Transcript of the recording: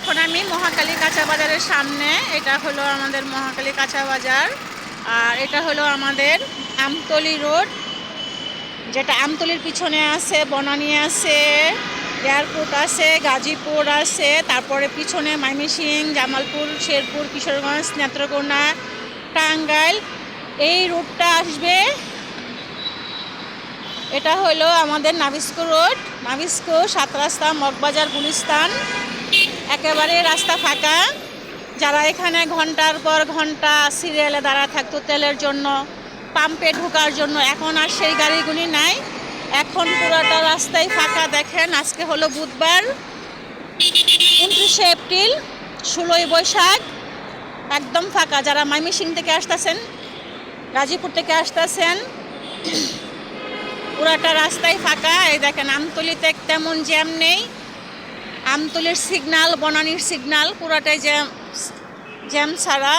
এখন আমি মহাকালী কাঁচা বাজারের সামনে। এটা হলো আমাদের মহাকালী কাঁচা বাজার, আর এটা হলো আমাদের আমতলী রোড, যেটা আমতলীর পিছনে আছে বনানী আছে, এয়ারপোর্ট আছে, গাজীপুর আছে, তারপরে পিছনে ময়মনসিংহ, জামালপুর, শেরপুর, কিশোরগঞ্জ, নেত্রকোনা, টাঙ্গাইল। এই রুটটা আসবে। এটা হলো আমাদের নাবিস্কো রোড, নাবিস্কো, সাত রাস্তা, মগবাজার, গুলিস্তান। একেবারে রাস্তা ফাঁকা। যারা এখানে ঘন্টার পর ঘন্টা সিরিয়ালে দাঁড়া থাকতো তেলের জন্য, পাম্পে ঢোকার জন্য, এখন আর সেই গাড়িগুলি নাই। এখন পুরোটা রাস্তায় ফাঁকা। দেখেন, আজকে হলো বুধবার 29শে এপ্রিল, 16ই বৈশাখ। একদম ফাঁকা। যারা ময়মনসিংহ থেকে আসতেছেন, গাজীপুর থেকে আসতেছেন, পুরাটা রাস্তায় ফাঁকা। এই দেখেন, আমতলীতে তেমন জ্যাম নেই। আমতলীর সিগনাল, বনানীর সিগনাল পুরাটাই জ্যাম ছাড়া।